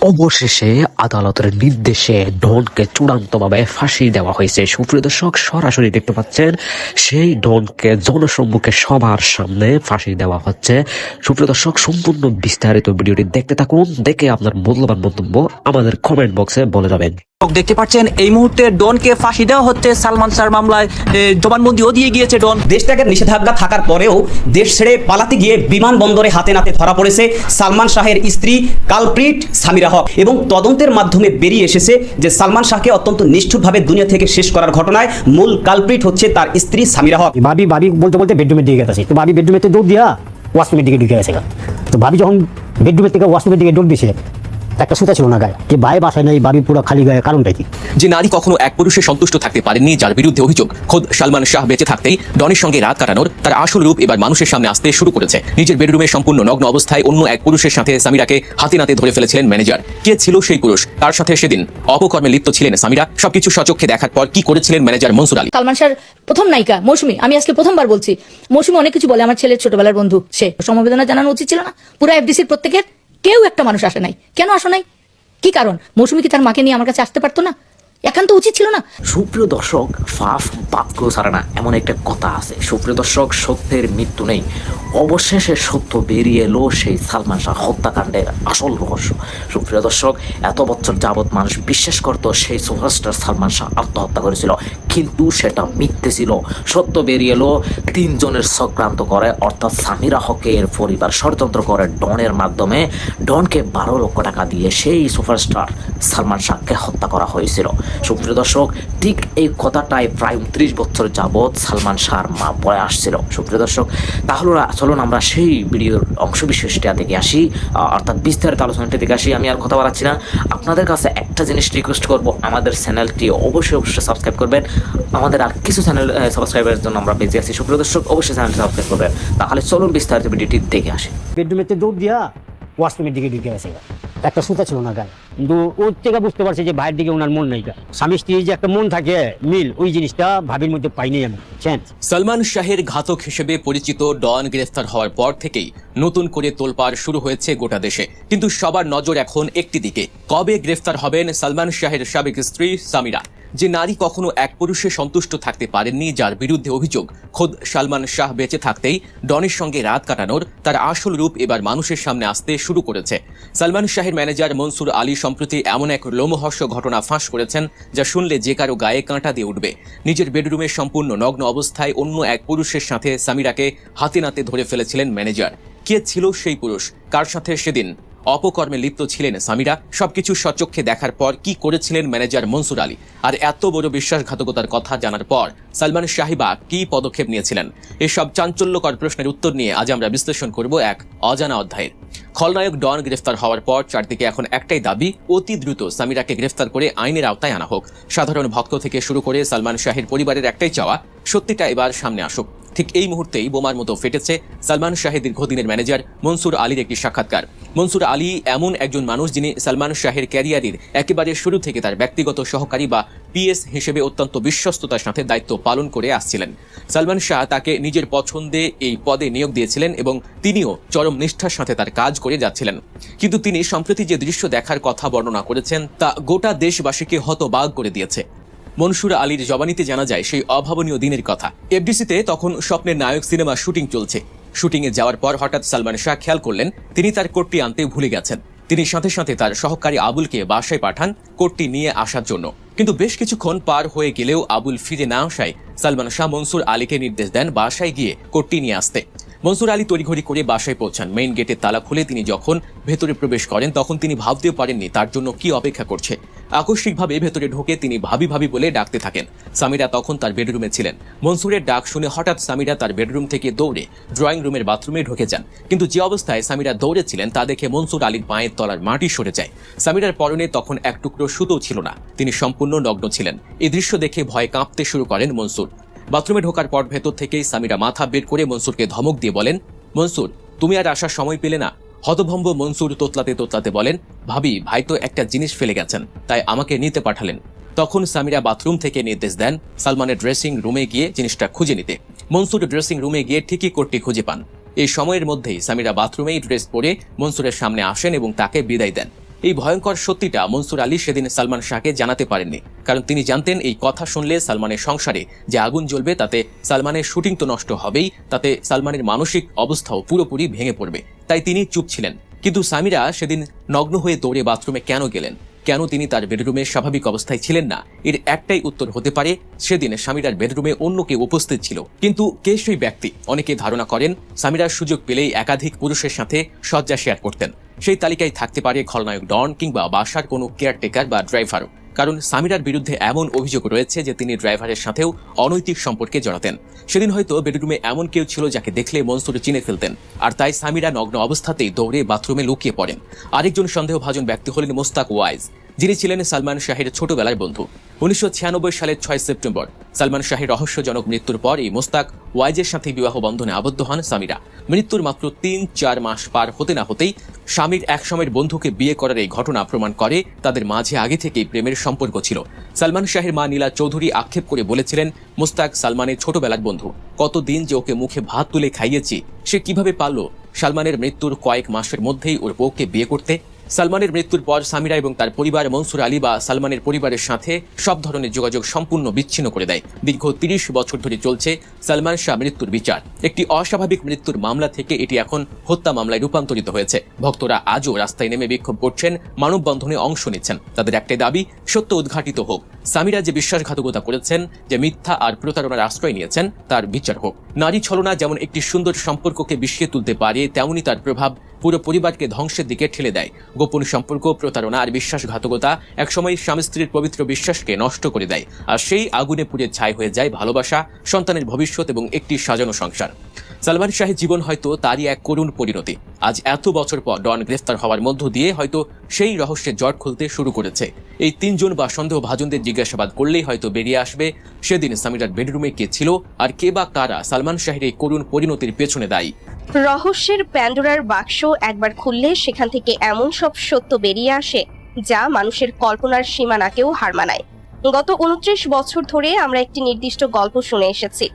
অবশেষে আদালতের নির্দেশে ডনকে চূড়ান্তভাবে ফাঁসি দেওয়া হয়েছে। সুপ্রিয় দর্শক, সরাসরি দেখতে পাচ্ছেন সেই ডনকে জনসম্মুখে সবার সামনে ফাঁসি দেওয়া হচ্ছে। সুপ্রিয় দর্শক, সম্পূর্ণ বিস্তারিত ভিডিওটি দেখতে থাকুন, দেখে আপনার মূল্যবান মন্তব্য আমাদের কমেন্ট বক্সে বলে যাবেন। দেখতে পাচ্ছেন এই মুহূর্তে ডনকে ফাঁসি দেওয়া হচ্ছে। সালমান শাহর মামলায় জবানবন্দিও দিয়ে গিয়েছে ডন। দেশ ত্যাগের নিষেধাজ্ঞা থাকার পরেও দেশ ছেড়ে পালাতে গিয়ে বিমানবন্দরে হাতে নাতে ধরা পড়েছে সালমান শাহের স্ত্রী কালপ্রিট সামিরা হক, এবং তদন্তের মাধ্যমে বেরিয়ে এসেছে যে সালমান শাহকে অত্যন্ত নিষ্ঠুরভাবে দুনিয়া থেকে শেষ করার ঘটনায় মূল কালপ্রিট হচ্ছে তার স্ত্রী সামিরা হক। ভাবি বলতে বলতে বেডরুমের দিকে গেছে, তো ভাবি বেডরুমের থেকে দৌড় দিয়া ওয়াশরুমের দিকে ঢুকে গেছে। তো ভাবি যখন বেডরুমের থেকে ওয়াশরুমের দিকে দৌড় দিছে, একটা সুতা ছিল না গায়ে, যে ভাই বাসায় নেই, ভাবি পুরো খালি গায়ে, কারণটা কি? যে নারী কখনো এক পুরুষে সন্তুষ্ট থাকতে পারেননি, যার বিরুদ্ধে অভিযোগ খোদ সালমান শাহ বেঁচে থাকতেই ডনের সঙ্গে রাত কাটানোর তার আসল রূপ এবার মানুষের সামনে আসতে শুরু করেছে। নিজের বেডরুমে সম্পূর্ণ নগ্ন অবস্থায় অন্য এক পুরুষের সাথে সামিরাকে হাতে নাতে ধরে ফেলেছিলেন ম্যানেজার। কে ছিল সেই পুরুষ? তার সাথে সেদিন অপকর্মে লিপ্ত ছিলেন সামিরা। সবকিছু সচক্ষে দেখার পর কি করেছিলেন ম্যানেজার মনসুর আলী? সালমান শাহর প্রথম নায়িকা মৌসুমী, আমি আজকে প্রথমবার বলছি, মৌসুমী অনেক কিছু বলে, আমার ছেলের ছোটবেলার বন্ধু, সে সমবেদনা জানানো উচিত ছিল না? পুরো এফডিসির প্রত্যেকের কেউ একটা মানুষ আসে নাই, কেন আসো নাই? কি কারণ? মৌসুমী কি তার মাকে নিয়ে আমার কাছে আসতে পারতো না? একান্ত উচিত ছিল না? সুপ্রিয় দর্শক, ফাফ বাপকেও ছাড়ে না, এমন একটা কথা আছে। সুপ্রিয় দর্শক, সত্যের মৃত্যু নেই। অবশেষে সত্য বেরিয়ে এলো সেই সালমান শাহ হত্যাকাণ্ডের আসল রহস্য। সুপ্রিয় দর্শক, এত বছর যাবৎ মানুষ বিশ্বাস করতো সেই সুপারস্টার সালমান শাহ আত্মহত্যা করেছিল, কিন্তু সেটা মিথ্যে ছিল। সত্য বেরিয়ে এলো তিনজনের চক্রান্ত করে, অর্থাৎ সামিরা হকের পরিবার ষড়যন্ত্র করে ডনের মাধ্যমে ডনকে 12 লক্ষ টাকা দিয়ে সেই সুপারস্টার সালমান শাহকে হত্যা করা হয়েছিল। সুপ্রিয় দর্শক, ঠিক এই কথাটাই প্রায় 29 বছর যাবৎ সালমান শাহর মা বলে আসছিল। সুপ্রিয় দর্শক, তাহলে চলুন আমরা সেই ভিডিওর অংশবিশেষটা দেখে আসি, অর্থাৎ বিস্তারিত আলোচনাটা দেখে আসি। আমি আর কথা বাড়াচ্ছি না, আপনাদের কাছে একটা জিনিস রিকোয়েস্ট করব, আমাদের চ্যানেলটি অবশ্যই সাবস্ক্রাইব করবেন। আমাদের আর কিছু চ্যানেল সাবস্ক্রাইবারের জন্য আমরা বেঁচে আছি। সুপ্রিয় দর্শক, অবশ্যই চ্যানেলটি সাবস্ক্রাইব করবেন। তাহলে চলুন বিস্তারিত ভিডিওটি দেখে আসি। বেডরুমের থেকে দৌড় দিয়া ওয়াশরুমের দিকে ঢুকে গেছে, একটা সুতা ছিল না গায়ে। কিন্তু ওর থেকে বুঝতে পারছে যে ভাইয়ের দিকে ওনার মন নাই। স্বামী স্ত্রীর যে একটা মন থাকে মিল, ওই জিনিসটা ভাবির মধ্যে পাইনি আমি। সালমান শাহের ঘাতক হিসেবে পরিচিত ডন গ্রেফতার হওয়ার পর থেকেই নতুন করে তোলপাড় শুরু হয়েছে গোটা দেশে। কিন্তু সবার নজর এখন একটি দিকে, কবে গ্রেফতার হবেন সালমান শাহের সাবেক স্ত্রী সামিরা? যে নারী কখনো এক পুরুষে সন্তুষ্ট থাকতে পারেননি, যার বিরুদ্ধে অভিযোগ খোদ সালমান শাহ বেঁচে থাকতেই ডনের সঙ্গে রাত কাটানোর তার আসল রূপ এবার মানুষের সামনে আসতে শুরু করেছে। সালমান শাহের ম্যানেজার মনসুর আলী সম্প্রতি এমন এক লোমহর্ষক ঘটনা ফাঁস করেছেন, যা শুনলে যে কারো গায়ে কাঁটা দিয়ে উঠবে। নিজের বেডরুমে সম্পূর্ণ নগ্ন অবস্থায় অন্য এক পুরুষের সাথে সামিরাকে হাতে নাতে ধরে ফেলেছিলেন ম্যানেজার। কে ছিল সেই পুরুষ? কার সাথে সেদিন অপকর্মে লিপ্ত ছিলেন সামিরা? সবকিছু সচক্ষে দেখার পর কি করেছিলেন ম্যানেজার মনসুর আলী? আর এত বড় বিশ্বাসঘাতকতার কথা জানার পর সালমান শাহিবা কি পদক্ষেপ নিয়েছিলেন? এসব চাঞ্চল্যকর প্রশ্নের উত্তর নিয়ে আজ আমরা বিশ্লেষণ করব এক অজানা অধ্যায়ের। খলনায়ক ডন গ্রেফতার হওয়ার পর চারদিকে এখন একটাই দাবি, অতি দ্রুত সামিরাকে গ্রেফতার করে আইনের আওতায় আনা হোক। সাধারণ ভক্ত থেকে শুরু করে সালমান শাহের পরিবারের একটাই চাওয়া, সত্যিটা এবার সামনে আসুক। ঠিক এই মুহূর্তেই বোমার মতো ফেটেছে সালমান শাহের দীর্ঘদিনের ম্যানেজার মনসুর আলীর একটি সাক্ষাৎকার। মনসুর আলী এমন একজন মানুষ যিনি সালমান শাহের ক্যারিয়ারের একেবারে শুরু থেকে তার ব্যক্তিগত সহকারী বা পিএস হিসেবে অত্যন্ত বিশ্বস্ততার সাথে দায়িত্ব পালন করে আসছিলেন। সালমান শাহ তাকে নিজের পছন্দে এই পদে নিয়োগ দিয়েছিলেন এবং তিনিও চরম নিষ্ঠার সাথে তার কাজ করে যাচ্ছিলেন। কিন্তু তিনি সম্প্রতি যে দৃশ্য দেখার কথা বর্ণনা করেছেন তা গোটা দেশবাসীকে হতবাক করে দিয়েছে। মনসুর আলীর জবানিতে জানা যায় সেই অভাবনীয় দিনের কথা। এফডিসিতে তখন স্বপ্নের নায়ক সিনেমা শুটিং চলছে। শুটিংয়ে যাওয়ার পর হঠাৎ সালমান শাহ খেয়াল করলেন তিনি তার কোটটি আনতে ভুলে গেছেন। তিনি সাথে সাথে তার সহকারী আবুলকে বাসায় পাঠান কোটটি নিয়ে আসার জন্য। কিন্তু বেশ কিছুক্ষণ পার হয়ে গেলেও আবুল ফিরে না আসায় সালমান শাহ মনসুর আলীকে নির্দেশ দেন বাসায় গিয়ে কোটটি নিয়ে আসতে। মনসুর আলী তড়িঘড়ি করে বাসায় পৌঁছান। মেইন গেটের তালা খুলে তিনি যখন ভেতরে প্রবেশ করেন তখন তিনি ভাবতেও পারেননি তার জন্য কি অপেক্ষা করছে। আকস্মিকভাবে ভেতরে ঢুকে তিনি ভাবি ভাবি বলে ডাকতে থাকেন। সামিরা তখন তার বেডরুমে ছিলেন। মনসুরের ডাক শুনে হঠাৎ সামিরা তার বেডরুম থেকে দৌড়ে ড্রয়িং রুমের বাথরুমে ঢুকে যান। কিন্তু যে অবস্থায় সামিরা দৌড়েছিলেন তা দেখে মনসুর আলীর পায়ের তলার মাটি সরে যায়। সামিরার পরনে তখন এক টুকরো সুতো ছিল না, তিনি সম্পূর্ণ নগ্ন ছিলেন। এই দৃশ্য দেখে ভয়ে কাঁপতে শুরু করেন মনসুর। বাথরুমে ঢোকার পর ভেতর থেকেই সামিরা মাথা বের করে মনসুরকে ধমক দিয়ে বলেন, মনসুর তুমি আর আসার সময় পেলে না? হতভম্ব মনসুর তোতলাতে তোতলাতে বলেন, ভাবি ভাই তো একটা জিনিস ফেলে গেছেন, তাই আমাকে নিতে পাঠালেন। তখন সামিরা বাথরুম থেকে নির্দেশ দেন সালমানের ড্রেসিং রুমে গিয়ে জিনিসটা খুঁজে নিতে। মনসুর ড্রেসিং রুমে গিয়ে ঠিকই কোটটি খুঁজে পান। এই সময়ের মধ্যেই সামিরা বাথরুমেই ড্রেস পরে মনসুরের সামনে আসেন এবং তাকে বিদায় দেন। এই ভয়ঙ্কর সত্যিটা মনসুর আলী সেদিন সালমান শাহকে জানাতে পারেননি, কারণ তিনি জানতেন এই কথা শুনলে সালমানের সংসারে যে আগুন জ্বলবে তাতে সালমানের শুটিং তো নষ্ট হবেই, তাতে সালমানের মানসিক অবস্থাও পুরোপুরি ভেঙে পড়বে, তাই তিনি চুপ ছিলেন। কিন্তু সামিরা সেদিন নগ্ন হয়ে দৌড়ে বাথরুমে কেন গেলেন, কেন তিনি তার বেডরুমে স্বাভাবিক অবস্থায় ছিলেন না, এর একটাই উত্তর হতে পারে সেদিন সামিরার বেডরুমে অন্য কেউ উপস্থিত ছিল। কিন্তু কে সেই ব্যক্তি? অনেকে ধারণা করেন সামিরার সুযোগ পেলেই একাধিক পুরুষের সাথে শয্যা শেয়ার করতেন। সেই তালিকায় থাকতে পারে খলনায়ক ডন কিংবা বাসার কোনো কেয়ারটেকার বা ড্রাইভারও, কারণ সামিরার বিরুদ্ধে এমন অভিযোগ রয়েছে যে তিনি ড্রাইভারের সাথেও অনৈতিক সম্পর্কে জড়াতেন। সেদিন হয়তো বেডরুমে এমন কেউ ছিল যাকে দেখলে মনসুর চিনে ফেলতেন, আর তাই সামিরা নগ্ন অবস্থাতেই দৌড়ে বাথরুমে লুকিয়ে পড়েন। আরেকজন সন্দেহভাজন ব্যক্তি হলেন মোস্তাক ওয়াইজ, যিনি ছিলেন সালমান শাহের ছোটবেলার বন্ধু। 1996 সালের 6 সেপ্টেম্বর সালমান শাহের রহস্যজনক মৃত্যুর পর এই মোস্তাক ওয়াইজের সাথে বিবাহ বন্ধনে আবদ্ধ হন সামিরা। মৃত্যুর মাত্র 3-4 মাস পার হতে না হতেই স্বামীর একসময়ের বন্ধুকে বিয়ে করার এই ঘটনা প্রমাণ করে তাদের মাঝে আগে থেকেই প্রেমের সম্পর্ক ছিল। সালমান শাহের মা নীলা চৌধুরী আক্ষেপ করে বলেছিলেন, মোস্তাক সালমানের ছোটবেলার বন্ধু, কতদিন যে ওকে মুখে ভাত তুলে খাইয়েছি, সে কিভাবে পারল সালমানের মৃত্যুর কয়েক মাসের মধ্যেই ওর বউকে বিয়ে করতে। সালমানের মৃত্যুর পর সামিরা এবং তার পরিবার মনসুর আলী বা সালমানের পরিবারের সাথে সব ধরনের যোগাযোগ সম্পূর্ণ বিচ্ছিন্ন করে দেয়। দীর্ঘ 30 বছর ধরে চলছে সালমান শাহ মৃত্যুর বিচার। একটি অস্বাভাবিক মৃত্যুর মামলা থেকে এটি এখন হত্যা মামলায় রূপান্তরিত হয়েছে। ভক্তরা আজও রাস্তায় নেমে বিক্ষোভ করছেন, মানববন্ধনে অংশ নিচ্ছেন। তাদের একটাই দাবি, সত্য উদ্ঘাটিত হোক। সামিরা যে বিশ্বাসঘাতকতা করেছেন, যে মিথ্যা আর প্রতারণার আশ্রয় নিয়েছেন, তার বিচার হোক। নারী ছলনা যেমন একটি সুন্দর সম্পর্ককে বিষিয়ে তুলতে পারে, তেমনি তার প্রভাব পুরো পরিবারকে ধ্বংসের দিকে ঠেলে দেয়। গোপন সম্পর্ক, প্রতারণা আর বিশ্বাসঘাতকতা একসময় স্বামী স্ত্রীর পবিত্র বিশ্বাসকে নষ্ট করে দেয়, আর সেই আগুনে পুড়ে ছাই হয়ে যায় ভালোবাসা, সন্তানের ভবিষ্যৎ এবং একটি সাজানো সংসার। সালমান শাহের জীবন হয়তো তারই এক করুণ পরিণতি। আজ এত বছর পর ডন গ্রেফতার হওয়ার মধ্য দিয়ে হয়তো সেই রহস্যের জট খুলতে শুরু করেছে। এই 3 জন বা সন্দেহভাজনদের জিজ্ঞাসাবাদ করলেই হয়তো বেরিয়ে আসবে সেদিন সামিরার বেডরুমে কে ছিল আর কে বা কারা সালমান শাহের এই করুণ পরিণতির পেছনে দায়ী। রহস্যের প্যান্ডোরার বাক্স একবার খুললে সেখান থেকে এমন সব সত্য বেরিয়ে আসে যা মানুষের কল্পনার সীমানাকেও হার মানায়। গত 29 বছর ধরে আমরা একটি নির্দিষ্ট গল্প শুনে এসেছি।